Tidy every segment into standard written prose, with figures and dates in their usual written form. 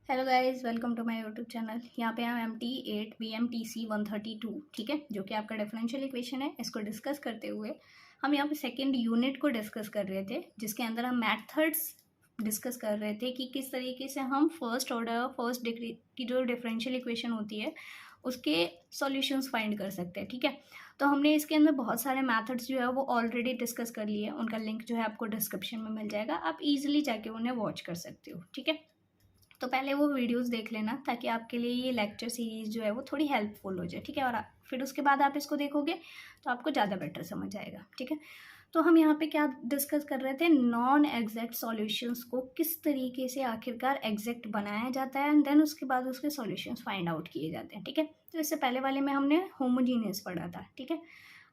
Hello guys, welcome to my YouTube channel. यहाँ पे हम MT8 BMTC 132, ठीक है, जो कि आपका डिफरेंशियल इक्वेशन है, इसको डिस्कस करते हुए हम यहाँ पे सेकंड यूनिट को डिस्कस कर रहे थे, जिसके अंदर हम मेथड्स डिस्कस कर रहे थे कि किस तरीके से हम फर्स्ट ऑर्डर फर्स्ट डिग्री की जो डिफरेंशियल इक्वेशन होती है उसके सॉल्यूशंस फाइंड कर सकते हैं। ठीक है, तो हमने इसके अंदर बहुत सारे मेथड्स जो है वो ऑलरेडी डिस्कस कर लिए। उनका लिंक जो है आपको डिस्क्रिप्शन में मिल जाएगा, आप इजीली जाके उन्हें वॉच कर सकते हो। ठीक है, तो पहले वो वीडियोस देख लेना ताकि आपके लिए ये लेक्चर सीरीज़ जो है वो थोड़ी हेल्पफुल हो जाए। ठीक है, और फिर उसके बाद आप इसको देखोगे तो आपको ज़्यादा बेटर समझ आएगा। ठीक है, तो हम यहाँ पे क्या डिस्कस कर रहे थे, नॉन एग्जैक्ट सॉल्यूशंस को किस तरीके से आखिरकार एग्जैक्ट बनाया जाता है एंड देन उसके बाद उसके सॉल्यूशंस फाइंड आउट किए जाते हैं। ठीक है, तो इससे पहले वाले में हमने होमोजीनियस पढ़ा था। ठीक है,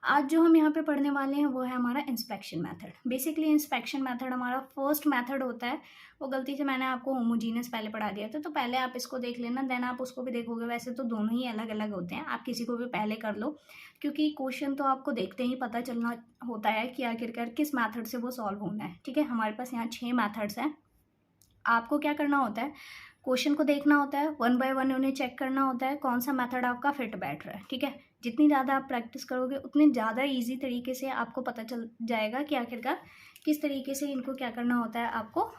आज जो हम यहाँ पे पढ़ने वाले हैं वो है हमारा inspection method. Basically inspection method हमारा फर्स्ट मेथड होता है। वो गलती से मैंने आपको होमोजीनियस पहले पढ़ा दिया था, तो पहले आप इसको देख लेना, देन आप उसको भी देखोगे। वैसे तो दोनों ही अलग अलग होते हैं, आप किसी को भी पहले कर लो, क्योंकि क्वेश्चन तो आपको देखते ही पता चलना होता है कि आखिरकार किस मैथड से वो सॉल्व होना है। ठीक है, हमारे पास यहाँ 6 मैथड्स हैं। आपको क्या करना होता है, क्वेश्चन को देखना होता है, वन बाय वन उन्हें चेक करना होता है कौन सा मेथड आपका फिट बैठ रहा है। ठीक है, जितनी ज़्यादा आप प्रैक्टिस करोगे उतनी ज़्यादा इजी तरीके से आपको पता चल जाएगा कि आखिरकार किस तरीके से इनको क्या करना होता है, आपको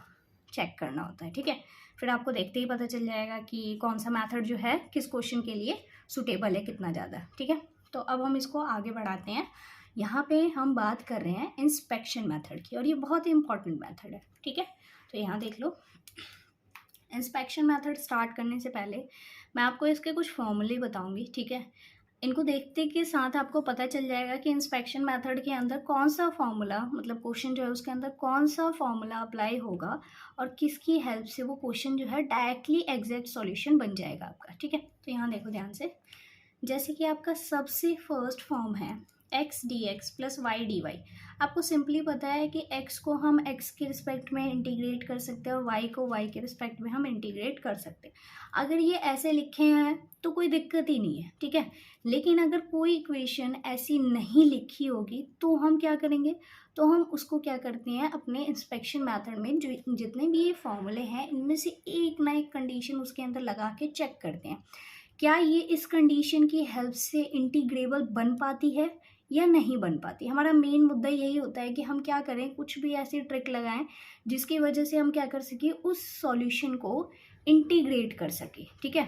चेक करना होता है। ठीक है, फिर आपको देखते ही पता चल जाएगा कि कौन सा मेथड जो है किस क्वेश्चन के लिए सूटेबल है, कितना ज़्यादा। ठीक है, तो अब हम इसको आगे बढ़ाते हैं। यहाँ पे हम बात कर रहे हैं इंस्पेक्शन मेथड की, और ये बहुत ही इंपॉर्टेंट मेथड है। ठीक है, तो यहाँ देख लो, इंस्पेक्शन मेथड स्टार्ट करने से पहले मैं आपको इसके कुछ फॉर्मूले बताऊंगी। ठीक है, इनको देखते के साथ आपको पता चल जाएगा कि इंस्पेक्शन मेथड के अंदर कौन सा फॉर्मूला, मतलब क्वेश्चन जो है उसके अंदर कौन सा फॉर्मूला अप्लाई होगा और किसकी हेल्प से वो क्वेश्चन जो है डायरेक्टली एग्जैक्ट सॉल्यूशन बन जाएगा आपका। ठीक है, तो यहाँ देखो ध्यान से, जैसे कि आपका सबसे फर्स्ट फॉर्म है x D x plus Y D Y. आपको सिंपली पता है कि x को हम x के रिस्पेक्ट में इंटीग्रेट कर सकते हैं और y को y के रिस्पेक्ट में हम इंटीग्रेट कर सकते हैं। अगर ये ऐसे लिखे हैं तो कोई दिक्कत ही नहीं है। ठीक है, लेकिन अगर कोई इक्वेशन ऐसी नहीं लिखी होगी तो हम क्या करेंगे, तो हम उसको क्या करते हैं, अपने इंस्पेक्शन मेथड में जो जितने भी ये फॉर्मूले हैं इनमें से एक ना एक कंडीशन उसके अंदर लगा के चेक करते हैं, क्या ये इस कंडीशन की हेल्प से इंटीग्रेबल बन पाती है या नहीं बन पाती। हमारा मेन मुद्दा यही होता है कि हम क्या करें, कुछ भी ऐसी ट्रिक लगाएं जिसकी वजह से हम क्या कर सकें, उस सॉल्यूशन को इंटीग्रेट कर सकें। ठीक है,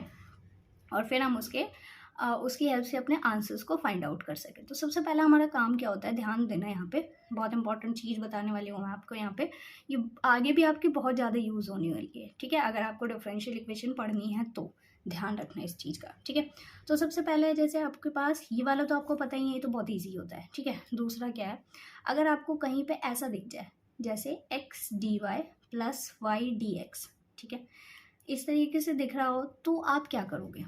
और फिर हम उसकी हेल्प से अपने आंसर्स को फाइंड आउट कर सकें। तो सबसे पहला हमारा काम क्या होता है, ध्यान देना, यहाँ पे बहुत इंपॉर्टेंट चीज़ बताने वाली हूँ मैं आपको यहाँ पे, ये आगे भी आपकी बहुत ज़्यादा यूज़ होने वाली है। ठीक है, अगर आपको डिफरेंशियल इक्वेशन पढ़नी है तो ध्यान रखना इस चीज़ का। ठीक है, तो सबसे पहले जैसे आपके पास ये वाला तो आपको पता ही है, ये तो बहुत ईजी होता है। ठीक है, दूसरा क्या है, अगर आपको कहीं पे ऐसा दिख जाए जैसे X D Y plus Y D X, ठीक है, इस तरीके से दिख रहा हो तो आप क्या करोगे,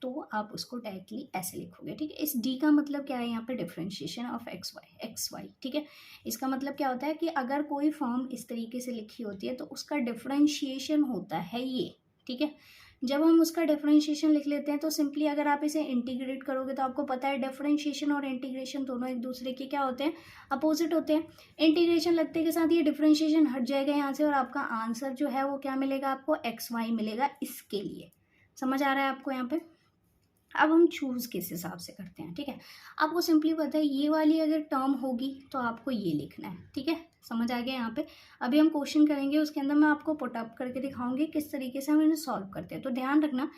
तो आप उसको डायरेक्टली ऐसे लिखोगे। ठीक है, इस डी का मतलब क्या है, यहाँ पे डिफरेंशिएशन ऑफ एक्स वाई। ठीक है, इसका मतलब क्या होता है कि अगर कोई फॉर्म इस तरीके से लिखी होती है तो उसका डिफरेंशिएशन होता है ये। ठीक है, जब हम उसका डिफरेंशिएशन लिख लेते हैं तो सिंपली अगर आप इसे इंटीग्रेट करोगे तो आपको पता है डिफरेंशिएशन और इंटीग्रेशन दोनों एक दूसरे के क्या होते हैं, अपोजिट होते हैं। इंटीग्रेशन लगते के साथ ये डिफरेंशिएशन हट जाएगा यहाँ से और आपका आंसर जो है वो क्या मिलेगा, आपको एक्स वाई मिलेगा। इसके लिए समझ आ रहा है आपको यहाँ पे। अब हम चूज़ किस हिसाब से करते हैं। ठीक है, आपको सिंपली पता है ये वाली अगर टर्म होगी तो आपको ये लिखना है। ठीक है, समझ आ गया यहाँ पे। अभी हम क्वेश्चन करेंगे, उसके अंदर मैं आपको पुट अप करके दिखाऊंगी किस तरीके से हम इन्हें सॉल्व करते हैं। तो ध्यान रखना,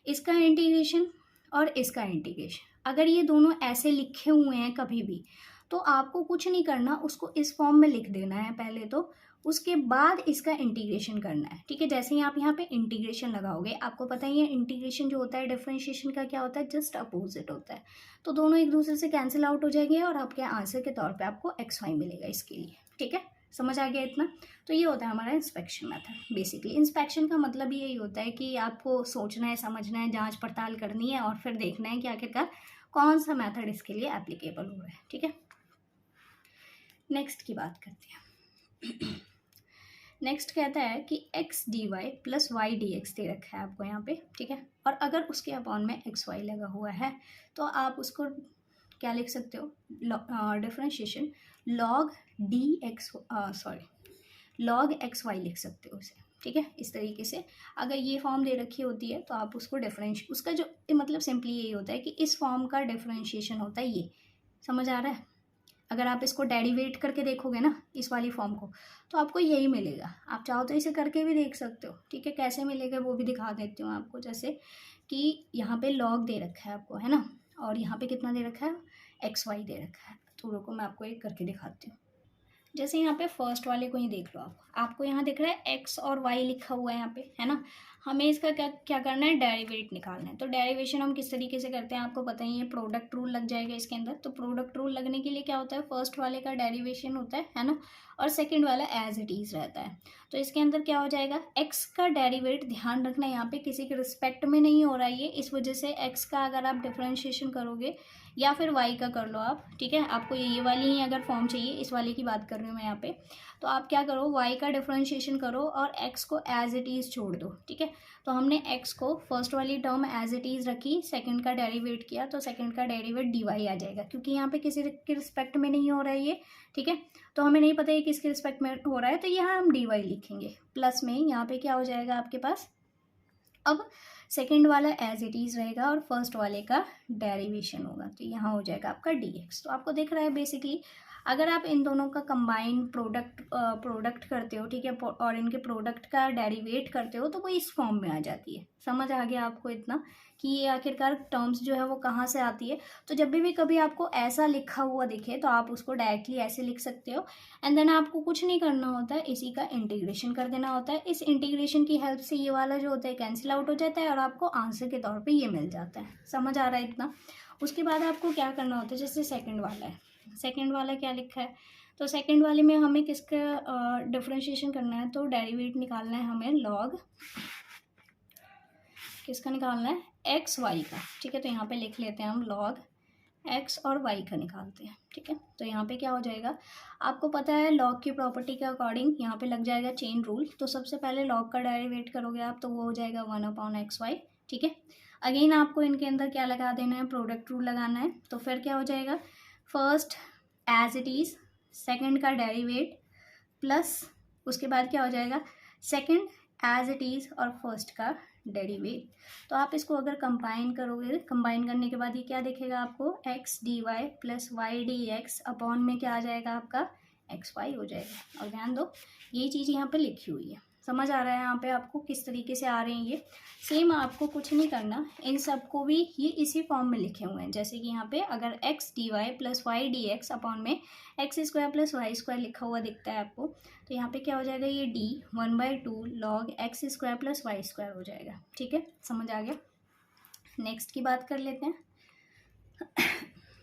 इसका इंटीग्रेशन और इसका इंटीग्रेशन अगर ये दोनों ऐसे लिखे हुए हैं कभी भी, तो आपको कुछ नहीं करना, उसको इस फॉर्म में लिख देना है पहले तो, उसके बाद इसका इंटीग्रेशन करना है। ठीक है, जैसे ही आप यहाँ पे इंटीग्रेशन लगाओगे, आपको पता ही है इंटीग्रेशन जो होता है डिफरेंशिएशन का क्या होता है, जस्ट अपोजिट होता है। तो दोनों एक दूसरे से कैंसिल आउट हो जाएंगे और आपके आंसर के तौर पे आपको एक्स वाई मिलेगा इसके लिए। ठीक है, समझ आ गया इतना। तो ये होता है हमारा इंस्पेक्शन मेथड। बेसिकली इंस्पेक्शन का मतलब यही होता है कि आपको सोचना है, समझना है, जांच पड़ताल करनी है और फिर देखना है कि आखिरकार कौन सा मेथड इसके लिए एप्लीकेबल हो रहा है। ठीक है, नेक्स्ट की बात करते हैं। नेक्स्ट कहता है कि x D Y plus Y D x दे रखा है आपको यहाँ पे। ठीक है, और अगर उसके अपॉन में एक्स वाई लगा हुआ है तो आप उसको क्या लिख सकते हो, differentiation log D X, sorry log X Y लिख सकते हो उसे। ठीक है। इस तरीके से अगर ये फॉर्म दे रखी होती है तो आप उसको उसका जो मतलब सिंपली यही होता है कि इस फॉर्म का डिफरेंशिएशन होता है ये। समझ आ रहा है? अगर आप इसको डेरिवेट करके देखोगे ना इस वाली फॉर्म को, तो आपको यही मिलेगा। आप चाहो तो इसे करके भी देख सकते हो, ठीक है। कैसे मिलेगा वो भी दिखा देती हूँ आपको। जैसे कि यहाँ पे लॉग दे रखा है आपको, है ना, और यहाँ पे कितना दे रखा है, XY दे रखा है। तो रुको मैं आपको एक करके दिखाती हूँ। जैसे यहाँ पे फर्स्ट वाले को ही देख लो आप, आपको यहाँ दिख रहा है X और Y लिखा हुआ है यहाँ पे, है ना। हमें इसका क्या क्या करना है, डेरिवेट निकालना है। तो डेरिवेशन हम किस तरीके से करते हैं आपको पता ही है, प्रोडक्ट रूल लग जाएगा इसके अंदर। तो प्रोडक्ट रूल लगने के लिए क्या होता है, फर्स्ट वाले का डेरिवेशन होता है ना, और सेकेंड वाला एज इट इज़ रहता है। तो इसके अंदर क्या हो जाएगा, एक्स का डेरिवेट, ध्यान रखना यहाँ पे किसी के रिस्पेक्ट में नहीं हो रहा है ये, इस वजह से एक्स का अगर आप डिफ्रेंशिएशन करोगे या फिर वाई का कर लो आप, ठीक है। आपको ये वाली ही अगर फॉर्म चाहिए, इस वाले की बात कर रही हूँ मैं यहाँ पे, तो आप क्या करो, वाई का डिफ्रेंशिएशन करो और एक्स को एज इट इज़ छोड़ दो, ठीक है। तो हमने एक्स को फर्स्ट वाली टर्म एज इट इज़ रखी, सेकंड का डेरिवेट किया, तो सेकंड का डेरिवेट डी वाई आ जाएगा, क्योंकि यहाँ पे किसी के रिस्पेक्ट में नहीं हो रहा है ये, ठीक है। तो हमें नहीं पता है किसके रिस्पेक्ट में हो रहा है, तो यहाँ हम डी वाई लिखेंगे। प्लस में यहाँ पे क्या हो जाएगा आपके पास, अब सेकंड वाला एज इट इज़ रहेगा और फर्स्ट वाले का डेरिवेशन होगा, तो यहाँ हो जाएगा आपका dx। तो आपको दिख रहा है बेसिकली अगर आप इन दोनों का कंबाइन प्रोडक्ट करते हो, ठीक है, और इनके प्रोडक्ट का डेरिवेट करते हो, तो वो इस फॉर्म में आ जाती है। समझ आ गया आपको इतना कि ये आखिरकार टर्म्स जो है वो कहाँ से आती है। तो जब भी कभी आपको ऐसा लिखा हुआ दिखे तो आप उसको डायरेक्टली ऐसे लिख सकते हो, एंड देन आपको कुछ नहीं करना होता है, इसी का इंटीग्रेशन कर देना होता है। इस इंटीग्रेशन की हेल्प से ये वाला जो होता है कैंसिल आउट हो जाता है और आपको आंसर के तौर पे ये मिल जाता है। समझ आ रहा है इतना? उसके बाद आपको क्या करना होता है, जैसे सेकंड वाला है, सेकंड वाला क्या लिखा है, तो सेकंड वाले में हमें किसका डिफरेंशिएशन करना है, तो डेरिवेट निकालना है हमें लॉग, किसका निकालना है, एक्स वाई का, ठीक है। तो यहाँ पे लिख लेते हैं हम लॉग एक्स और वाई का निकालते हैं, ठीक है। तो यहाँ पे क्या हो जाएगा, आपको पता है लॉग की प्रॉपर्टी के अकॉर्डिंग यहाँ पे लग जाएगा चेन रूल। तो सबसे पहले लॉग का डेरिवेट करोगे आप, तो वो हो जाएगा 1/xy, ठीक है। अगेन आपको इनके अंदर क्या लगा देना है, प्रोडक्ट रूल लगाना है। तो फिर क्या हो जाएगा, first as it is, second का डेरीवेट, प्लस उसके बाद क्या हो जाएगा, सेकेंड एज इट इज़ और फर्स्ट का डेरिवेट। तो आप इसको अगर कंबाइन करोगे, कंबाइन करने के बाद ये क्या दिखेगा आपको, x D Y plus Y D x upon में क्या आ जाएगा आपका, एक्स वाई हो जाएगा। और ध्यान दो ये चीज़ यहाँ पे लिखी हुई है। समझ आ रहा है यहाँ पे आपको किस तरीके से आ रहे हैं ये। सेम आपको कुछ नहीं करना, इन सबको भी ये इसी फॉर्म में लिखे हुए हैं। जैसे कि यहाँ पे अगर x D Y plus Y D x upon में x square plus Y square लिखा हुआ दिखता है आपको, तो यहाँ पे क्या हो जाएगा, ये D 1/2 log X square plus Y square हो जाएगा, ठीक है। समझ आ गया? नेक्स्ट की बात कर लेते हैं।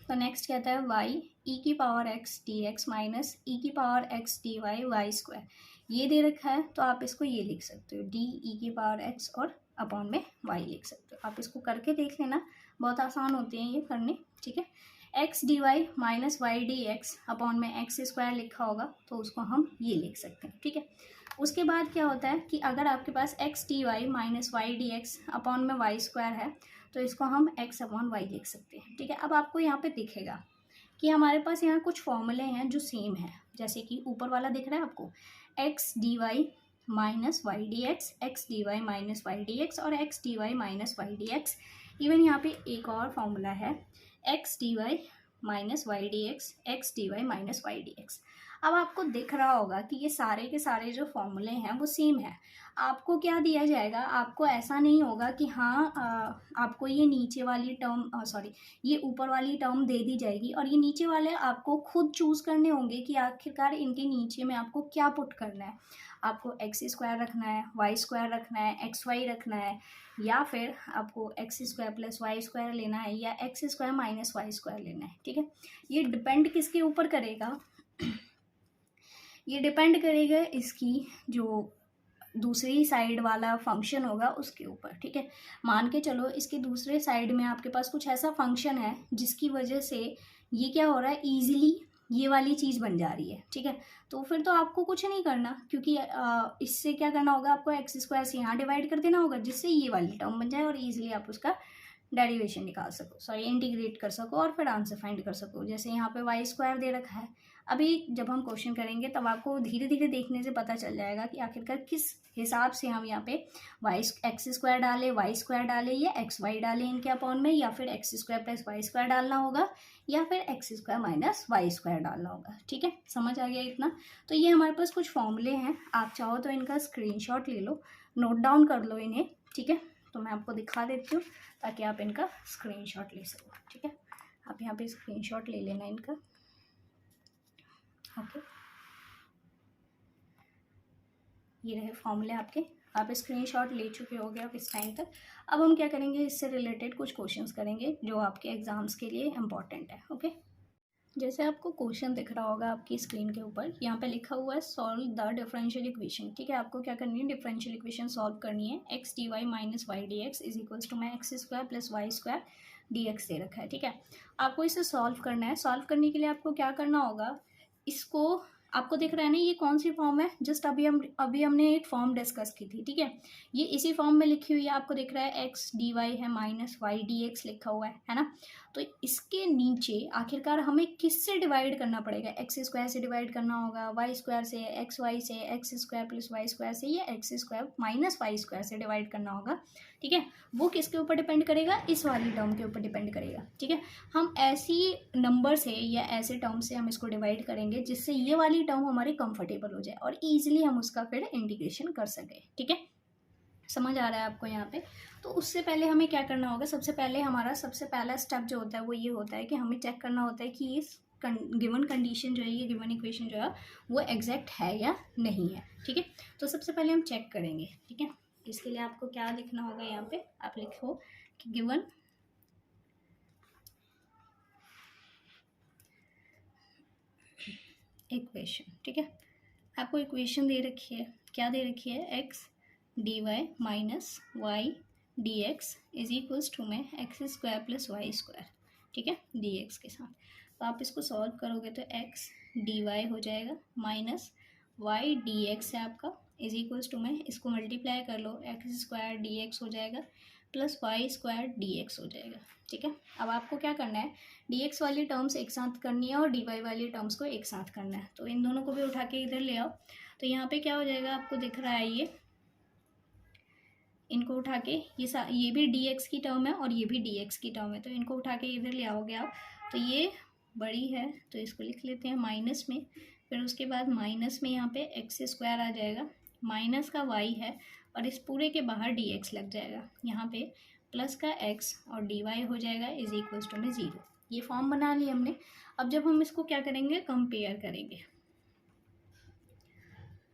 तो नेक्स्ट कहता है वाई ई की power x D x minus e की power x D y y square, ये दे रखा है। तो आप इसको ये लिख सकते हो, डी ई की पावर एक्स और अपॉन में वाई लिख सकते हो। आप इसको करके देख लेना, बहुत आसान होते हैं ये करने, ठीक है। X D Y minus Y D x upon में एक्स स्क्वायर लिखा होगा, तो उसको हम ये लिख सकते हैं, ठीक है। उसके बाद क्या होता है कि अगर आपके पास x D Y minus Y D x upon में वाई स्क्वायर है, तो इसको हम एक्स अपॉन वाई लिख सकते हैं, ठीक है। अब आपको यहाँ पे दिखेगा कि हमारे पास यहाँ कुछ फॉर्मूले हैं जो सेम है। जैसे कि ऊपर वाला दिख रहा है आपको, x D Y minus Y D x D Y minus Y D x और x D Y minus Y D x. Even यहाँ पे एक और फॉर्मूला है, x D Y minus Y D x D Y minus Y D x. अब आपको दिख रहा होगा कि ये सारे के सारे जो फॉर्मूले हैं वो सेम है। आपको क्या दिया जाएगा, आपको ऐसा नहीं होगा कि हाँ आपको ये नीचे वाली टर्म सॉरी ये ऊपर वाली टर्म दे दी जाएगी और ये नीचे वाले आपको खुद चूज़ करने होंगे कि आखिरकार इनके नीचे में आपको क्या पुट करना है। आपको एक्स स्क्वायर रखना है, वाई स्क्वायर रखना है, एक्स वाई रखना है, या फिर आपको x square plus Y square लेना है, या x square minus y square लेना है, ठीक है। ये डिपेंड किसके ऊपर करेगा, ये डिपेंड करेगा इसकी जो दूसरी साइड वाला फंक्शन होगा उसके ऊपर, ठीक है। मान के चलो इसके दूसरे साइड में आपके पास कुछ ऐसा फंक्शन है जिसकी वजह से ये क्या हो रहा है, ईजिली ये वाली चीज़ बन जा रही है, ठीक है। तो फिर तो आपको कुछ नहीं करना, क्योंकि इससे क्या करना होगा, आपको एक्स स्क्वायर से यहाँ डिवाइड कर देना होगा जिससे ये वाली टर्म बन जाए और ईजिली आप उसका डेरिवेशन निकाल सको, सॉरी इंटीग्रेट कर सको और फिर आंसर फाइंड कर सको। जैसे यहाँ पे वाई स्क्वायर दे रखा है, अभी जब हम क्वेश्चन करेंगे तब आपको धीरे धीरे देखने से पता चल जाएगा कि आखिरकार किस हिसाब से हम यहाँ पे एक्स स्क्वायर डालें, वाई स्क्वायर डालें या एक्स वाई डालें इनके अपॉन में, या फिर x square plus Y square डालना होगा, या फिर x square minus y square डालना होगा। ठीक है, समझ आ गया इतना। तो ये हमारे पास कुछ फॉर्मूले हैं, आप चाहो तो इनका स्क्रीनशॉट ले लो, नोट डाउन कर लो इन्हें। ठीक है, तो मैं आपको दिखा देती हूँ ताकि आप इनका स्क्रीनशॉट ले सको। ठीक है, आप यहाँ पे स्क्रीनशॉट ले लेना इनका। ओके, ये रहे फॉर्मूले आपके, आप स्क्रीनशॉट ले चुके होगे अब इस टाइम तक। अब हम क्या करेंगे, इससे रिलेटेड कुछ क्वेश्चंस करेंगे जो आपके एग्जाम्स के लिए इम्पॉर्टेंट है। ओके, जैसे आपको क्वेश्चन दिख रहा होगा आपकी स्क्रीन के ऊपर, यहाँ पे लिखा हुआ है सॉल्व द डिफरेंशियल इक्वेशन। ठीक है, आपको क्या करनी है, डिफरेंशियल इक्वेशन सॉल्व करनी है। X D Y minus Y D x is equals to में x square plus Y square d x दे रखा है। ठीक है, आपको इसे सॉल्व करना है। सॉल्व करने के लिए आपको क्या करना होगा, इसको आपको दिख रहा है ना ये कौन सी फॉर्म है, जस्ट अभी हमने एक फॉर्म डिस्कस की थी। ठीक है, ये इसी फॉर्म में लिखी हुई है, आपको दिख रहा है एक्स डी वाई है माइनस वाई डी एक्स लिखा हुआ है ना। तो इसके नीचे आखिरकार हमें किससे डिवाइड करना पड़ेगा, एक्स स्क्वायर से डिवाइड करना होगा, वाई स्क्वायर से, एक्स वाई से, x square plus Y square से, या x square minus y square से डिवाइड करना होगा। ठीक है, वो किसके ऊपर डिपेंड करेगा, इस वाली टर्म के ऊपर डिपेंड करेगा। ठीक है, हम ऐसी नंबर से या ऐसे टर्म से हम इसको डिवाइड करेंगे जिससे ये वाली टर्म हमारी कंफर्टेबल हो जाए और ईजिली हम उसका फिर इंटीग्रेशन कर सकें। ठीक है, समझ आ रहा है आपको यहाँ पे। तो उससे पहले हमें क्या करना होगा, सबसे पहले हमारा सबसे पहला स्टेप जो होता है वो ये होता है कि हमें चेक करना होता है कि इस गिवन कंडीशन जो है, ये गिवन इक्वेशन जो है वो एग्जैक्ट है या नहीं है। ठीक है, तो सबसे पहले हम चेक करेंगे। ठीक है, इसके लिए आपको क्या लिखना होगा, यहाँ पे आप लिखो कि गिवन इक्वेशन। ठीक है, आपको इक्वेशन दे रखी है, क्या दे रखी है, x D Y minus Y D x is equals to में x square plus Y square. ठीक है, डी एक्स के साथ। तो आप इसको सॉल्व करोगे तो एक्स डी वाई हो जाएगा माइनस वाई डी एक्स है आपका इज इक्वल्स टू में, इसको मल्टीप्लाई कर लो, एक्स स्क्वायर डी एक्स हो जाएगा plus Y square d x हो जाएगा। ठीक है, अब आपको क्या करना है, डी एक्स वाली टर्म्स एक साथ करनी है और डी वाई वाली टर्म्स को एक साथ करना है। तो इन दोनों को भी उठा के इधर ले आओ। तो यहाँ पे क्या हो जाएगा, आपको दिख रहा है ये, इनको उठा के ये भी डी एक्स की टर्म है और ये भी डी एक्स की टर्म है, तो इनको उठा के इधर ले आओगे आप। तो ये बड़ी है तो इसको लिख लेते हैं माइनस में, फिर उसके बाद माइनस में यहाँ पे एक्स स्क्वायर आ जाएगा, माइनस का वाई है और इस पूरे के बाहर डी एक्स लग जाएगा, यहाँ पे प्लस का एक्स और डी वाई हो जाएगा इज इक्वल्स टू में 0। ये फॉर्म बना ली हमने। अब जब हम इसको क्या करेंगे, कंपेयर करेंगे।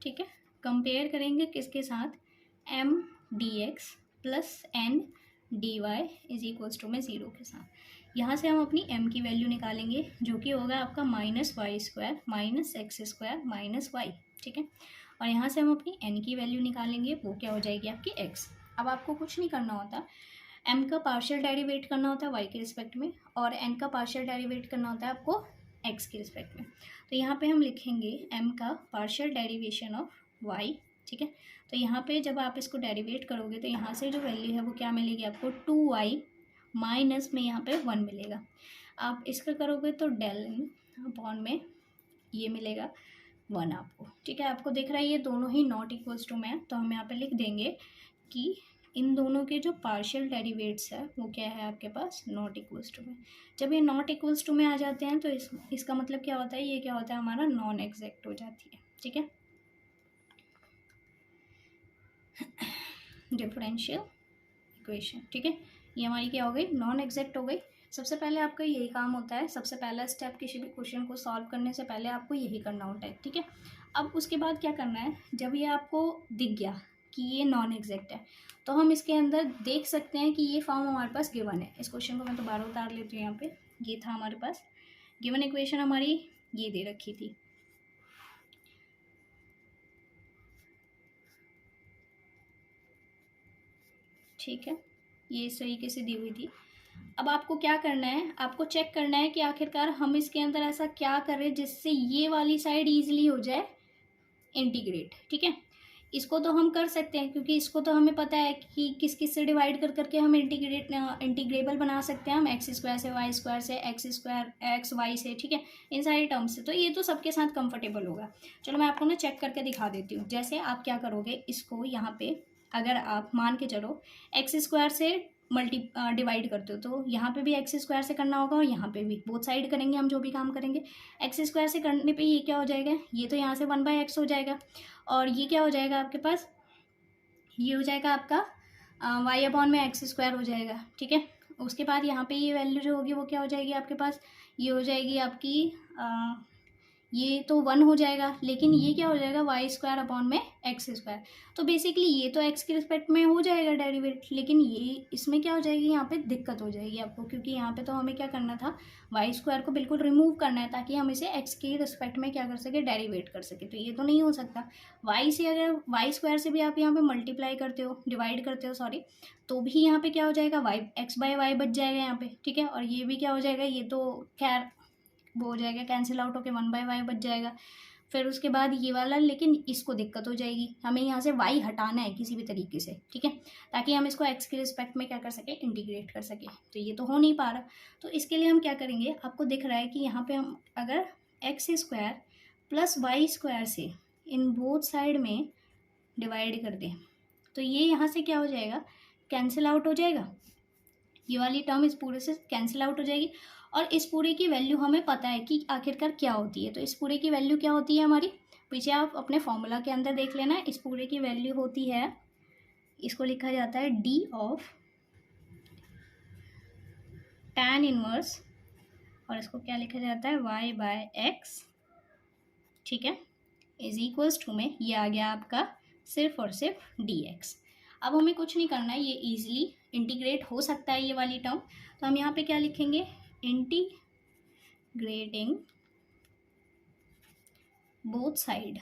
ठीक है, कंपेयर करेंगे किसके साथ, m d x plus n d y is equals to में 0 के साथ। यहाँ से हम अपनी m की वैल्यू निकालेंगे जो कि होगा आपका minus y square minus x square minus y. ठीक है, और यहाँ से हम अपनी n की वैल्यू निकालेंगे, वो क्या हो जाएगी आपकी x। अब आपको कुछ नहीं करना होता, m का पार्शियल डेरिवेट करना होता है y के रिस्पेक्ट में और n का पार्शियल डेरिवेट करना होता है आपको x के रिस्पेक्ट में। तो यहाँ पे हम लिखेंगे m का पार्शियल डेरिवेशन ऑफ y। ठीक है, तो यहाँ पे जब आप इसको डेरिवेट करोगे तो यहाँ से जो वैल्यू है वो क्या मिलेगी आपको, 2y माइनस में यहाँ पे 1 मिलेगा। आप इसका करोगे तो डेल अपॉन में ये मिलेगा 1 आपको। ठीक है, आपको दिख रहा है ये दोनों ही नॉट इक्वल्स टू में है, तो हम यहाँ पे लिख देंगे कि इन दोनों के जो पार्शियल डेरिवेट्स है वो क्या है आपके पास, नॉट इक्वल्स टू में। जब ये नॉट इक्वल्स टू में आ जाते हैं तो इसका मतलब क्या होता है, ये क्या होता है, हमारा नॉन एग्जैक्ट हो जाती है। ठीक है, डिफरेंशियल इक्वेशन। ठीक है, ये हमारी क्या हो गई, नॉन एग्जैक्ट हो गई। सबसे पहले आपका यही काम होता है, सबसे पहला स्टेप किसी भी क्वेश्चन को सॉल्व करने से पहले आपको यही करना होता है। ठीक है, अब उसके बाद क्या करना है, जब ये आपको दिख गया कि ये नॉन एग्जैक्ट है तो हम इसके अंदर देख सकते हैं कि ये फॉर्म हमारे पास गिवन है। इस क्वेश्चन को मैं दोबारा उतार लेती हूँ, यहाँ पे ये था हमारे पास गिवन इक्वेशन, हमारी ये दे रखी थी। ठीक है, ये इस तरीके से दी हुई थी। अब आपको क्या करना है, आपको चेक करना है कि आखिरकार हम इसके अंदर ऐसा क्या करें जिससे ये वाली साइड ईजिली हो जाए इंटीग्रेट। ठीक है, इसको तो हम कर सकते हैं क्योंकि इसको तो हमें पता है कि किस किस से डिवाइड कर करके हम इंटीग्रेबल बना सकते हैं हम एक्स स्क्वायर से, वाई स्क्वायर से, एक्स स्क्वायर एक्स वाई से, ठीक है, इन सारे टर्म्स से। तो ये तो सबके साथ कंफर्टेबल होगा। चलो मैं आपको ना चेक करके दिखा देती हूँ। जैसे आप क्या करोगे, इसको यहाँ पे अगर आप मान के चलो एक्स स्क्वायर से डिवाइड करते हो तो यहाँ पे भी एक्स स्क्वायर से करना होगा और यहाँ पे भी, बोथ साइड करेंगे हम जो भी काम करेंगे। एक्स स्क्वायर से करने पे ये क्या हो जाएगा, ये तो यहाँ से 1/x हो जाएगा और ये क्या हो जाएगा आपके पास, ये हो जाएगा आपका वाई अपॉन में एक्स स्क्वायर हो जाएगा, ठीक है। उसके बाद यहाँ पे ये वैल्यू जो होगी वो क्या हो जाएगी आपके पास, ये हो जाएगी आपकी ये तो 1 हो जाएगा, लेकिन ये क्या हो जाएगा वाई स्क्वायर अपॉन में एक्स स्क्वायर। तो बेसिकली ये तो एक्स के रिस्पेक्ट में हो जाएगा डेरिवेट, लेकिन ये इसमें क्या हो जाएगी, यहाँ पे दिक्कत हो जाएगी आपको, क्योंकि यहाँ पे तो हमें क्या करना था, वाई स्क्वायर को बिल्कुल रिमूव करना है ताकि हम इसे एक्स के रिस्पेक्ट में क्या कर सके, डेरिवेट कर सके। तो ये तो नहीं हो सकता। वाई से अगर वाई स्क्वायर से भी आप यहाँ पे मल्टीप्लाई करते हो, डिवाइड करते हो सॉरी, तो भी यहाँ पे क्या हो जाएगा, वाई एक्स बाय वाई बच जाएगा यहाँ पे, ठीक है। और ये भी क्या हो जाएगा, ये तो खैर वो हो जाएगा कैंसिल आउट होके 1/y बच जाएगा। फिर उसके बाद ये वाला, लेकिन इसको दिक्कत हो जाएगी, हमें यहाँ से y हटाना है किसी भी तरीके से, ठीक है, ताकि हम इसको x के रिस्पेक्ट में क्या कर सके, इंटीग्रेट कर सके। तो ये तो हो नहीं पा रहा, तो इसके लिए हम क्या करेंगे, आपको दिख रहा है कि यहाँ पे हम अगर x square plus Y square से इन बोथ साइड में डिवाइड कर दें तो ये यहाँ से क्या हो जाएगा, कैंसिल आउट हो जाएगा, ये वाली टर्म इस पूरे से कैंसिल आउट हो जाएगी। और इस पूरे की वैल्यू हमें पता है कि आखिरकार क्या होती है। तो इस पूरे की वैल्यू क्या होती है हमारी, पीछे आप अपने फॉर्मूला के अंदर देख लेना। इस पूरे की वैल्यू होती है, इसको लिखा जाता है डी ऑफ tan इनवर्स, और इसको क्या लिखा जाता है, y/x, ठीक है, इज इक्वल्स टू में ये आ गया आपका सिर्फ और सिर्फ dx। अब हमें कुछ नहीं करना है, ये इजीली इंटीग्रेट हो सकता है ये वाली टर्म। तो हम यहाँ पे क्या लिखेंगे, इंटीग्रेटिंग बोथ साइड,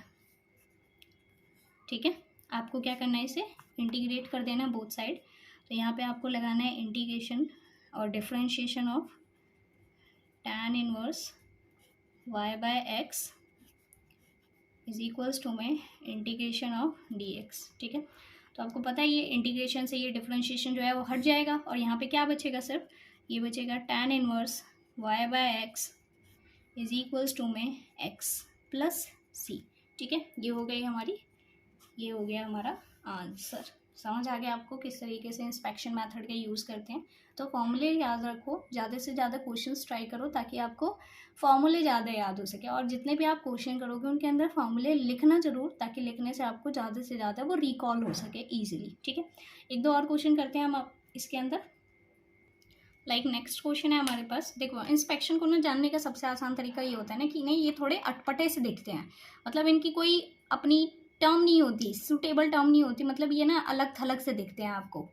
ठीक है। आपको क्या करना है, इसे इंटीग्रेट कर देना बोथ साइड। तो यहाँ पे आपको लगाना है इंटीग्रेशन और differentiation of tan inverse y/x is equals to में इंटीग्रेशन ऑफ dx, ठीक है। तो आपको पता है ये इंटीग्रेशन से ये डिफरेंशिएशन जो है वो हट जाएगा और यहाँ पे क्या बचेगा, सिर्फ ये बचेगा tan inverse y/x is equals to में x प्लस c, ठीक है। ये हो गई हमारी, ये हो गया हमारा आंसर। समझ आ गया आपको किस तरीके से इंस्पेक्शन मेथड के यूज़ करते हैं। तो फॉर्मूले याद रखो, ज़्यादा से ज़्यादा क्वेश्चंस ट्राई करो ताकि आपको फॉर्मूले ज़्यादा याद हो सके, और जितने भी आप क्वेश्चन करोगे उनके अंदर फॉर्मूले लिखना ज़रूर, ताकि लिखने से आपको ज़्यादा से ज़्यादा वो रिकॉल हो सके ईजिली, ठीक है। एक दो और क्वेश्चन करते हैं हम आप इसके अंदर। नेक्स्ट क्वेश्चन है हमारे पास। देखो, इंस्पेक्शन को ना जानने का सबसे आसान तरीका ये होता है ना कि नहीं, ये थोड़े अटपटे से दिखते हैं, मतलब इनकी कोई अपनी टर्म नहीं होती, सूटेबल टर्म नहीं होती, मतलब ये ना अलग थलग से दिखते हैं आपको,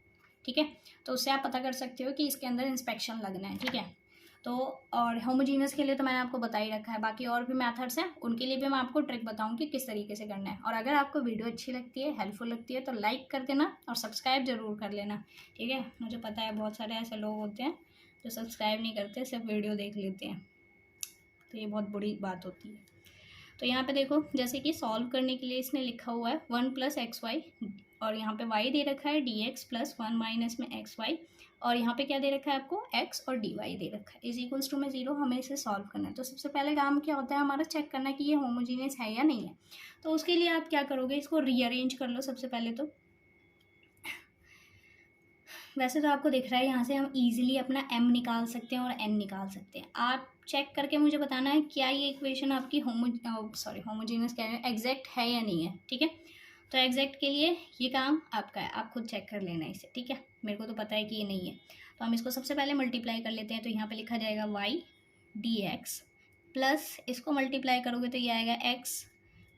ठीक है। तो उससे आप पता कर सकते हो कि इसके अंदर इंस्पेक्शन लगना है, ठीक है। तो और होमोजीनियस के लिए तो मैंने आपको बता ही रखा है, बाकी और भी मेथड्स हैं उनके लिए भी मैं आपको ट्रिक बताऊंगी किस तरीके से करना है। और अगर आपको वीडियो अच्छी लगती है, हेल्पफुल लगती है, तो लाइक कर देना और सब्सक्राइब जरूर कर लेना, ठीक है। मुझे पता है बहुत सारे ऐसे लोग होते हैं जो सब्सक्राइब नहीं करते, सिर्फ वीडियो देख लेते हैं, तो ये बहुत बुरी बात होती है। तो यहाँ पे देखो, जैसे कि सॉल्व करने के लिए इसने लिखा हुआ है 1 + xy, और यहाँ पे y दे रखा है dx + 1 - में xy, और यहाँ पे क्या दे रखा है आपको, x और dy दे रखा है, इज इक्वल्स टू में 0। हमें इसे सॉल्व करना है। तो सबसे पहले काम क्या होता है हमारा, चेक करना कि ये होमोजीनियस है या नहीं है। तो उसके लिए आप क्या करोगे, इसको रीअरेंज कर लो सबसे पहले। तो वैसे तो आपको दिख रहा है यहाँ से हम इजीली अपना m निकाल सकते हैं और n निकाल सकते हैं। आप चेक करके मुझे बताना है क्या ये इक्वेशन आपकी होमोजीनियस क्या है, एग्जैक्ट है या नहीं है, ठीक है। तो एग्जैक्ट के लिए ये काम आपका है, आप खुद चेक कर लेना इसे, ठीक है। मेरे को तो पता है कि ये नहीं है, तो हम इसको सबसे पहले मल्टीप्लाई कर लेते हैं। तो यहाँ पे लिखा जाएगा y dx प्लस, इसको मल्टीप्लाई करोगे तो ये आएगा x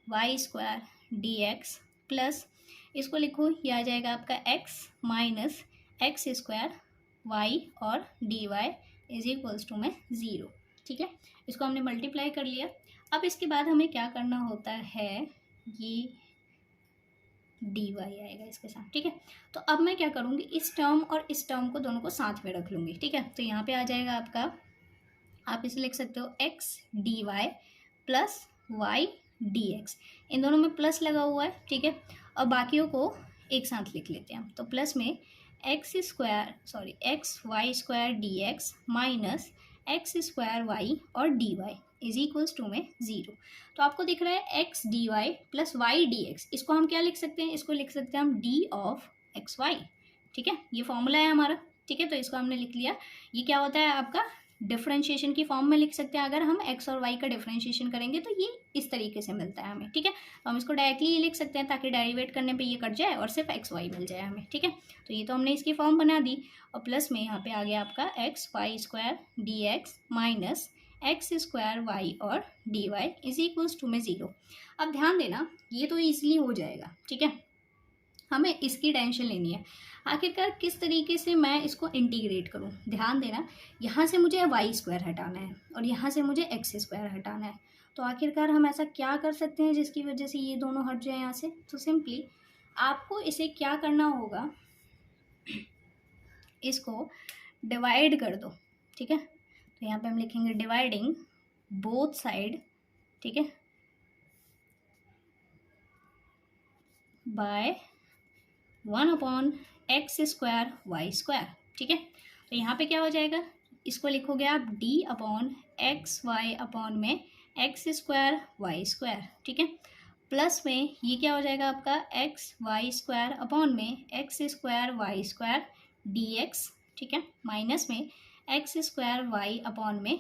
y² dx प्लस, इसको लिखो ये आ जाएगा आपका x माइनस x² y और dy इज इक्वल्स टू में 0, ठीक है। इसको हमने मल्टीप्लाई कर लिया। अब इसके बाद हमें क्या करना होता है, ये dy आएगा इसके साथ, ठीक है। तो अब मैं क्या करूँगी, इस टर्म और इस टर्म को दोनों को साथ में रख लूँगी, ठीक है। तो यहाँ पे आ जाएगा आपका, आप इसे लिख सकते हो x dy plus y dx, इन दोनों में प्लस लगा हुआ है, ठीक है। और बाकियों को एक साथ लिख लेते हैं हम। तो प्लस में x y square d x minus x square y और d y is equals to में 0। तो आपको दिख रहा है x D Y plus Y D x, इसको हम क्या लिख सकते हैं, इसको लिख सकते हैं हम डी ऑफ एक्स वाई। ठीक है, ये फॉर्मूला है हमारा। ठीक है, तो इसको हमने लिख लिया। ये क्या होता है आपका डिफरेंशिएशन की फॉर्म में लिख सकते हैं। अगर हम एक्स और वाई का डिफरेंशिएशन करेंगे तो ये इस तरीके से मिलता है हमें। ठीक है, तो हम इसको डायरेक्टली लिख सकते हैं ताकि डेरिवेट करने पे ये कट जाए और सिर्फ एक्स वाई मिल जाए हमें। ठीक है, तो ये तो हमने इसकी फॉर्म बना दी। और प्लस में यहाँ पे आ गया आपका x y square d x minus x square y और d y is equals to में 0। अब ध्यान देना, ये तो ईजिली हो जाएगा। ठीक है, हमें इसकी टेंशन लेनी है आखिरकार किस तरीके से मैं इसको इंटीग्रेट करूं। ध्यान देना, यहाँ से मुझे वाई स्क्वायर हटाना है और यहाँ से मुझे एक्स स्क्वायर हटाना है। तो आखिरकार हम ऐसा क्या कर सकते हैं जिसकी वजह से ये दोनों हट जाए यहाँ से। तो सिंपली आपको इसे क्या करना होगा, इसको डिवाइड कर दो। ठीक है, तो यहाँ पे हम लिखेंगे डिवाइडिंग बोथ साइड। ठीक है, bye 1/x square y square. ठीक है, तो यहाँ पे क्या हो जाएगा, इसको लिखोगे आप d/xy में एक्स स्क्वायर वाई स्क्वायर। ठीक है, प्लस में ये क्या हो जाएगा आपका एक्स वाई स्क्वायर में x square y square dx। ठीक है, माइनस में एक्स स्क्वायर वाई में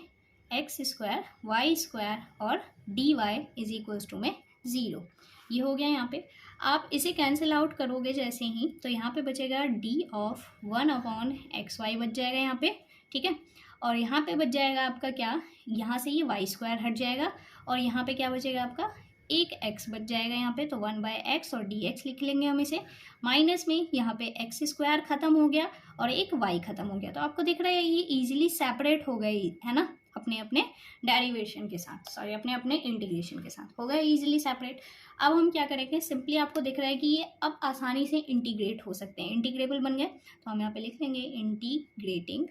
एक्स स्क्वायर वाई स्क्वायर और dy इज इक्वल्स टू में 0। ये हो गया। यहाँ पे आप इसे कैंसिल आउट करोगे जैसे ही, तो यहाँ पे बचेगा d ऑफ 1/xy बच जाएगा यहाँ पे। ठीक है, और यहाँ पे बच जाएगा आपका क्या, यहाँ से ये वाई स्क्वायर हट जाएगा और यहाँ पे क्या बचेगा आपका एक x बच जाएगा यहाँ पे। तो 1/x और dx लिख लेंगे हम इसे। माइनस में यहाँ पे एक्स स्क्वायर खत्म हो गया और एक y खत्म हो गया। तो आपको दिख रहा है ये इजीली सेपरेट हो गई है ना, अपने अपने डेरिवेशन के साथ, सॉरी अपने अपने इंटीग्रेशन के साथ हो गया इजीली सेपरेट। अब हम क्या करेंगे, सिंपली आपको दिख रहा है कि ये अब आसानी से इंटीग्रेट हो सकते हैं, इंटीग्रेबल बन गए। तो हम यहाँ पे लिख लेंगे इंटीग्रेटिंग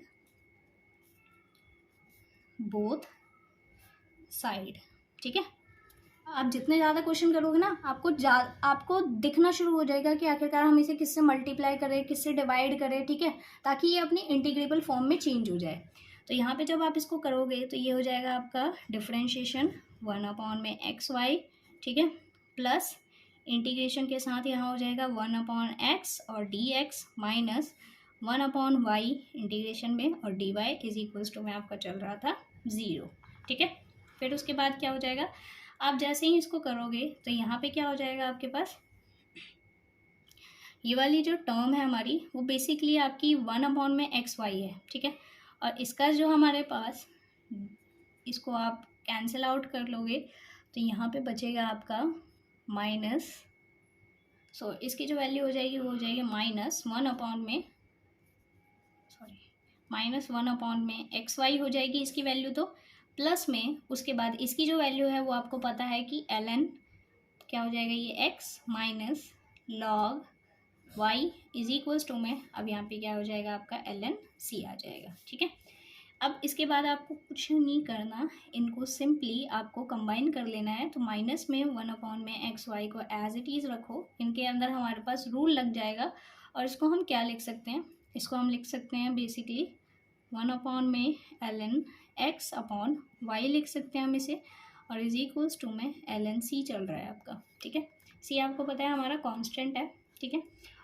बोथ साइड। ठीक है, आप जितने ज़्यादा क्वेश्चन करोगे ना, आपको दिखना शुरू हो जाएगा कि आखिरकार हम इसे किससे मल्टीप्लाई करें, किससे डिवाइड करें। ठीक है, ताकि ये अपनी इंटीग्रेबल फॉर्म में चेंज हो जाए। तो यहाँ पे जब आप इसको करोगे तो ये हो जाएगा आपका डिफरेंशिएशन 1/xy। ठीक है, प्लस इंटीग्रेशन के साथ यहाँ हो जाएगा 1/x और dx माइनस 1/y इंटीग्रेशन में और dy इज इक्वल्स टू में आपका चल रहा था 0। ठीक है, फिर उसके बाद क्या हो जाएगा, आप जैसे ही इसको करोगे तो यहाँ पे क्या हो जाएगा आपके पास, ये वाली जो टर्म है हमारी वो बेसिकली आपकी 1/xy है। ठीक है, और इसका जो हमारे पास, इसको आप कैंसिल आउट कर लोगे तो यहाँ पे बचेगा आपका माइनस, इसकी जो वैल्यू हो जाएगी वो हो जाएगी -1/xy हो जाएगी इसकी वैल्यू। तो प्लस में उसके बाद इसकी जो वैल्यू है वो आपको पता है कि ln क्या हो जाएगा, ये x minus log y is equals to में, अब यहाँ पे क्या हो जाएगा आपका ln c आ जाएगा। ठीक है, अब इसके बाद आपको कुछ नहीं करना, इनको सिंपली आपको कंबाइन कर लेना है। तो माइनस में 1/xy को एज इट इज़ रखो, इनके अंदर हमारे पास रूल लग जाएगा। और इसको हम क्या लिख सकते हैं, इसको हम लिख सकते हैं बेसिकली 1/ln x/y लिख सकते हैं हम इसे, और इज इक्वल्स टू में ln c चल रहा है आपका। ठीक है, c आपको पता है हमारा कांस्टेंट है। ठीक है,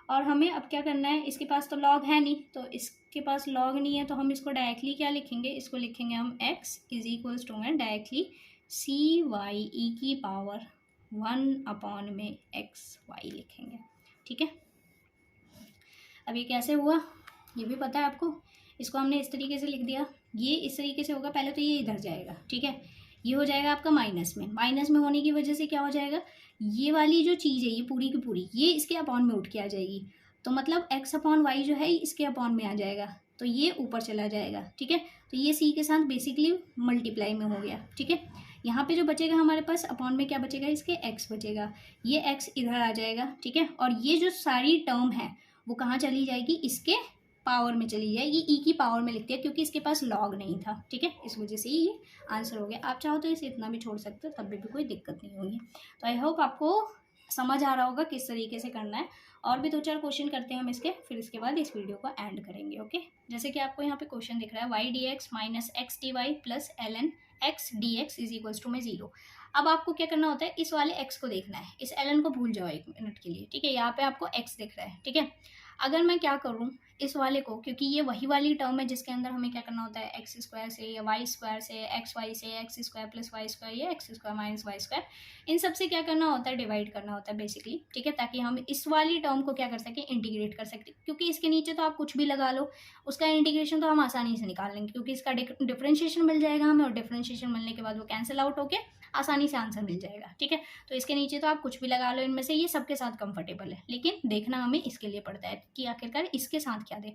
और हमें अब क्या करना है, इसके पास तो लॉग है नहीं, तो इसके पास लॉग नहीं है तो हम इसको डायरेक्टली क्या लिखेंगे, इसको लिखेंगे हम x इज इक्वल्स टू में डायरेक्टली cy e⁻1/xy लिखेंगे। ठीक है, अब ये कैसे हुआ ये भी पता है आपको, इसको हमने इस तरीके से लिख दिया, ये इस तरीके से होगा। पहले तो ये इधर जाएगा। ठीक है, ये हो जाएगा आपका माइनस में होने की वजह से क्या हो जाएगा, ये वाली जो चीज़ है ये पूरी की पूरी ये इसके अपॉन में उठ के आ जाएगी। तो मतलब x/y जो है इसके अपॉन में आ जाएगा, तो ये ऊपर चला जाएगा। ठीक है, तो ये c के साथ बेसिकली मल्टीप्लाई में हो गया। ठीक है, यहाँ पे जो बचेगा हमारे पास अपॉन में क्या बचेगा, इसके x बचेगा, ये x इधर आ जाएगा। ठीक है, और ये जो सारी टर्म है वो कहाँ चली जाएगी, इसके पावर में चली जाएगी, ई की पावर में लिखते हैं क्योंकि इसके पास लॉग नहीं था। ठीक है, इस वजह से ये आंसर हो गया। आप चाहो तो इसे इतना भी छोड़ सकते हो, तब भी कोई दिक्कत नहीं होगी। तो आई होप आपको समझ आ रहा होगा किस तरीके से करना है। और भी 2-4 क्वेश्चन करते हैं हम इसके, फिर इसके बाद इस वीडियो को एंड करेंगे। ओके, जैसे कि आपको यहाँ पे क्वेश्चन दिख रहा है y D x minus x D Y plus l n x D x is equals to में 0। अब आपको क्या करना होता है, इस वाले एक्स को देखना है, इस एल एन को भूल जाओ 1 मिनट के लिए, ठीक है। यहाँ पे आपको एक्स दिख रहा है, ठीक है। अगर मैं क्या करूँ इस वाले को, क्योंकि ये वही वाली टर्म है जिसके अंदर हमें क्या करना होता है, एक्स स्क्वायर से या वाई स्क्वायर से, एक्स वाई से, x square plus Y square या x square minus y square, इन सब से क्या करना होता है, डिवाइड करना होता है बेसिकली, ठीक है, ताकि हम इस वाली टर्म को क्या कर सकें, इंटीग्रेट कर सकते, क्योंकि इसके नीचे तो आप कुछ भी लगा लो, उसका इंटीग्रेशन तो हम आसानी से निकाल लेंगे, क्योंकि इसका डिफरेंशिएशन मिल जाएगा हमें, और डिफरेंशिएशन मिलने के बाद वो कैंसिल आउट होके आसानी से आंसर मिल जाएगा, ठीक है। तो इसके नीचे तो आप कुछ भी लगा लो इनमें से, ये सबके साथ कंफर्टेबल है, लेकिन देखना हमें इसके लिए पड़ता है कि आखिरकार इसके साथ क्या दे।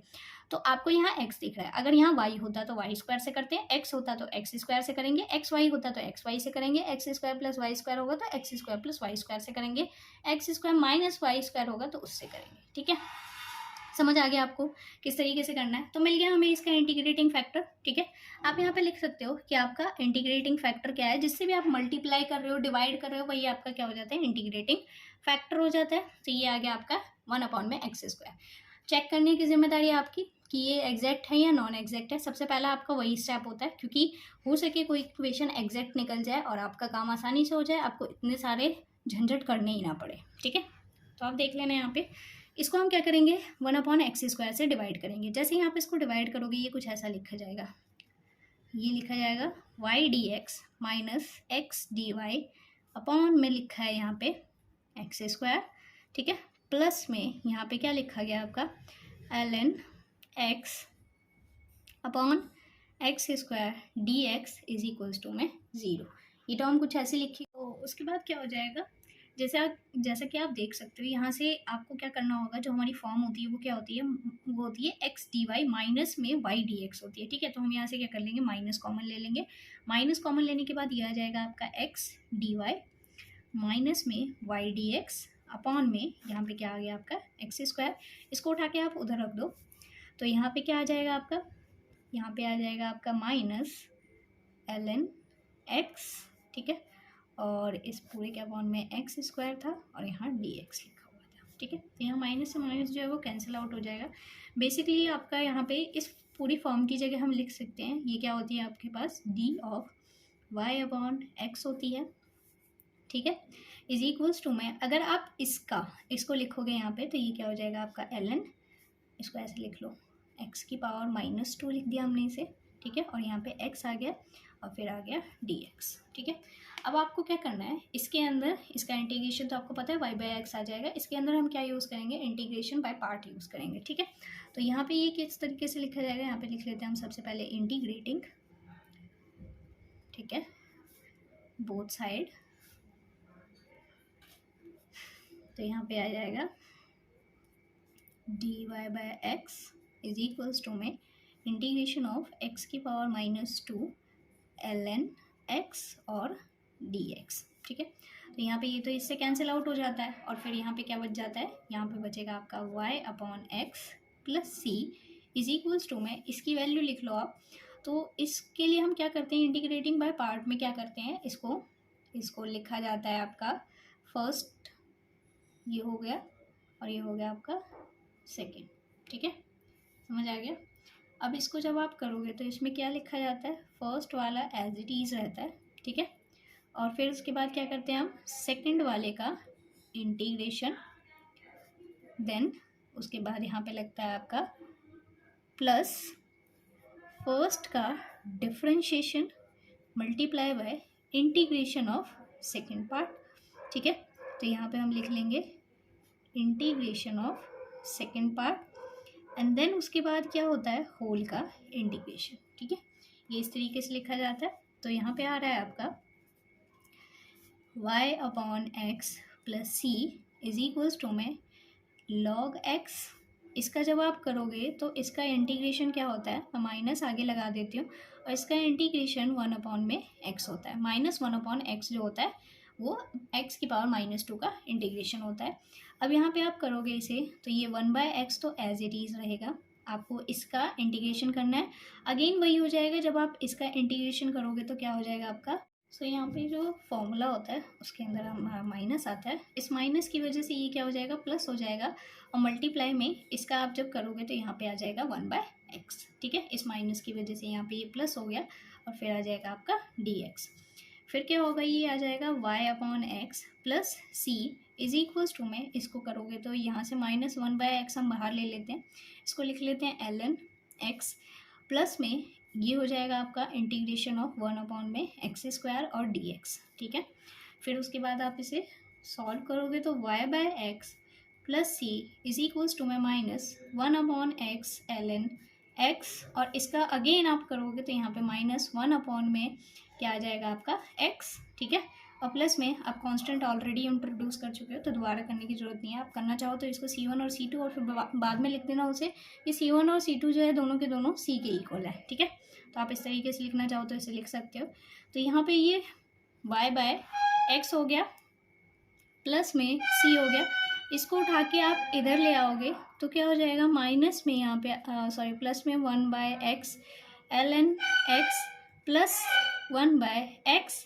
तो आपको यहाँ x दिख रहा है, अगर यहाँ y होता तो वाई स्क्वायर से करते हैं, x होता तो एक्स स्क्वायर से करेंगे, एक्स वाई होता तो एक्स वाई से करेंगे, x square plus Y square होगा तो x square plus Y square से करेंगे, x square minus y square होगा तो उससे करेंगे, ठीक है। समझ आ गया आपको किस तरीके से करना है। तो मिल गया हमें इसका इंटीग्रेटिंग फैक्टर, ठीक है। आप यहाँ पे लिख सकते हो कि आपका इंटीग्रेटिंग फैक्टर क्या है, जिससे भी आप मल्टीप्लाई कर रहे हो, डिवाइड कर रहे हो, वही आपका क्या हो जाता है, इंटीग्रेटिंग फैक्टर हो जाता है। तो ये आ गया आपका 1/x²। चेक करने की जिम्मेदारी आपकी कि ये एग्जैक्ट है या नॉन एग्जैक्ट है। सबसे पहला आपका वही स्टेप होता है, क्योंकि हो सके कोई इक्वेशन एग्जैक्ट निकल जाए और आपका काम आसानी से हो जाए, आपको इतने सारे झंझट करने ही ना पड़े, ठीक है। तो आप देख लेना यहाँ पे, इसको हम क्या करेंगे, 1/x² से डिवाइड करेंगे। जैसे ही आप इसको डिवाइड करोगे ये कुछ ऐसा लिखा जाएगा, ये लिखा जाएगा y D x minus x D y upon में लिखा है यहाँ पे x², ठीक है, प्लस में यहाँ पे क्या लिखा गया आपका ln x upon x² dx is equals to में 0। ये टर्म कुछ ऐसी लिखी। तो उसके बाद क्या हो जाएगा, जैसा कि आप देख सकते हो, यहाँ से आपको क्या करना होगा, जो हमारी फॉर्म होती है वो क्या होती है, वो होती है एक्स डी वाई माइनस में वाई डी एक्स होती है, ठीक है। तो हम यहाँ से क्या कर लेंगे, माइनस कॉमन ले लेंगे। माइनस कॉमन लेने के बाद ये आ जाएगा आपका एक्स डी वाई माइनस में वाई डी एक्स अपॉन में यहाँ पे क्या आ गया आपका x²। इसको उठा के आप उधर रख दो, तो यहाँ पे क्या आ जाएगा आपका, यहाँ पे आ जाएगा आपका माइनस ln x, ठीक है, और इस पूरे के अपॉन में x² था और यहाँ dx लिखा हुआ था, ठीक है। तो यहाँ माइनस से माइनस जो है वो कैंसिल आउट हो जाएगा। बेसिकली आपका यहाँ पे इस पूरी फॉर्म की जगह हम लिख सकते हैं, ये क्या होती है आपके पास d/y/x होती है, ठीक है, इज इक्वल्स टू में, अगर आप इसको लिखोगे यहाँ पे तो ये क्या हो जाएगा आपका ln, इसको ऐसे लिख लो, x⁻² लिख दिया हमने इसे, ठीक है, और यहाँ पे x आ गया और फिर आ गया dx, ठीक है। अब आपको क्या करना है, इसके अंदर इसका इंटीग्रेशन तो आपको पता है y/x आ जाएगा, इसके अंदर हम क्या यूज़ करेंगे, इंटीग्रेशन बाय पार्ट यूज़ करेंगे, ठीक है। तो यहाँ पे ये किस तरीके से लिखा जाएगा, यहाँ पे लिख लेते हैं हम सबसे पहले इंटीग्रेटिंग, ठीक है, बोथ साइड। तो यहाँ पे आ जाएगा dy/x इज इक्वल्स टू में integration of x⁻² ln x और dx, ठीक है। तो यहाँ पे ये तो इससे कैंसिल आउट हो जाता है, और फिर यहाँ पे क्या बच जाता है, यहाँ पे बचेगा आपका y/x plus c is equals to में, इसकी वैल्यू लिख लो आप। तो इसके लिए हम क्या करते हैं, इंटीग्रेटिंग बाय पार्ट में क्या करते हैं, इसको लिखा जाता है आपका फर्स्ट, ये हो गया, और ये हो गया आपका सेकेंड, ठीक है, समझ आ गया। अब इसको जब आप करोगे तो इसमें क्या लिखा जाता है, फर्स्ट वाला एज इट इज़ रहता है, ठीक है, और फिर उसके बाद क्या करते हैं हम, सेकंड वाले का इंटीग्रेशन, देन उसके बाद यहाँ पे लगता है आपका प्लस फर्स्ट का differentiation multiply by integration of second part, ठीक है। तो यहाँ पे हम लिख लेंगे integration of second part and then उसके बाद क्या होता है, होल का इंटीग्रेशन, ठीक है। ये इस तरीके से लिखा जाता है। तो यहाँ पे आ रहा है आपका y/x plus c is equals to में log x। इसका जब आप करोगे तो इसका इंटीग्रेशन क्या होता है, मैं माइनस आगे लगा देती हूँ, और इसका इंटीग्रेशन 1/x होता है। -1/x जो होता है वो x⁻² का इंटीग्रेशन होता है। अब यहाँ पे आप करोगे इसे तो ये 1/x तो एज इट इज़ रहेगा, आपको इसका इंटीग्रेशन करना है। अगेन वही हो जाएगा, जब आप इसका इंटीग्रेशन करोगे तो क्या हो जाएगा आपका सो यहाँ पे जो फॉर्मूला होता है उसके अंदर हमारा माइनस आता है, इस माइनस की वजह से ये क्या हो जाएगा, प्लस हो जाएगा, और मल्टीप्लाई में इसका आप जब करोगे तो यहाँ पे आ जाएगा 1/x, ठीक है। इस माइनस की वजह से यहाँ पे ये प्लस हो गया और फिर आ जाएगा आपका dx। फिर क्या होगा, ये आ जाएगा y/x plus c is equals to में इसको करोगे तो यहाँ से -1/x हम बाहर ले लेते हैं, इसको लिख लेते हैं ln x, प्लस में ये हो जाएगा आपका इंटीग्रेशन ऑफ 1/x² और dx, ठीक है। फिर उसके बाद आप इसे सॉल्व करोगे तो y/x plus c is equals to में -1/x ln x, और इसका अगेन आप करोगे तो यहाँ पे -1 में क्या आ जाएगा आपका x, ठीक है। और प्लस में आप कांस्टेंट ऑलरेडी इंट्रोड्यूस कर चुके हो तो दोबारा करने की जरूरत नहीं है। आप करना चाहो तो इसको c1 और c2 और फिर बाद में लिख देना उसे कि c1 और c2 जो है दोनों के दोनों c के इक्वल है, ठीक है। तो आप इस तरीके से लिखना चाहो तो इसे लिख सकते हो। तो यहाँ पे ये y/x हो गया, प्लस में c हो गया, इसको उठा के आप इधर ले आओगे तो क्या हो जाएगा, माइनस में यहाँ पे प्लस में 1/x ln x plus 1/x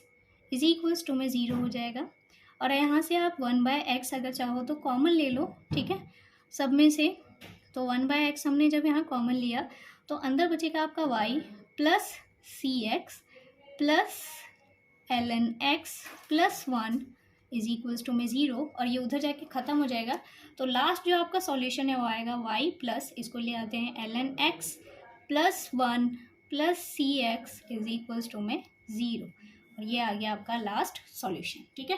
is equals to में 0 हो जाएगा। और यहाँ से आप 1/x अगर चाहो तो कॉमन ले लो, ठीक है, सब में से। तो 1/x हमने जब यहाँ कॉमन लिया तो अंदर बचेगा आपका y plus cx plus ln x plus 1 is equals to में 0, और ये उधर जाके ख़त्म हो जाएगा। तो लास्ट जो आपका सॉल्यूशन है वो आएगा y प्लस, इसको ले आते हैं ln x plus 1 plus cx is equals to में 0, और ये आ गया आपका लास्ट सॉल्यूशन, ठीक है।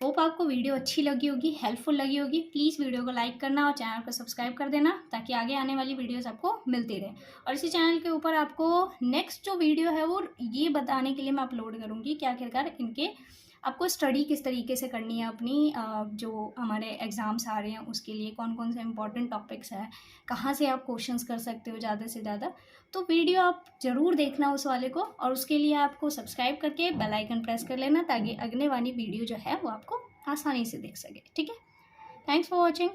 होप आपको वीडियो अच्छी लगी होगी, हेल्पफुल लगी होगी। प्लीज़ वीडियो को लाइक करना और चैनल को सब्सक्राइब कर देना ताकि आगे आने वाली वीडियोस आपको मिलती रहे। और इसी चैनल के ऊपर आपको नेक्स्ट जो वीडियो है वो ये बताने के लिए मैं अपलोड करूँगी कि आखिरकार इनके आपको स्टडी किस तरीके से करनी है अपनी, जो हमारे एग्ज़ाम्स आ रहे हैं उसके लिए कौन कौन से इंपॉर्टेंट टॉपिक्स हैं, कहाँ से आप क्वेश्चंस कर सकते हो ज़्यादा से ज़्यादा। तो वीडियो आप ज़रूर देखना उस वाले को, और उसके लिए आपको सब्सक्राइब करके बेल आइकन प्रेस कर लेना ताकि अगले वाली वीडियो जो है वो आपको आसानी से देख सके, ठीक है। Thanks for watching.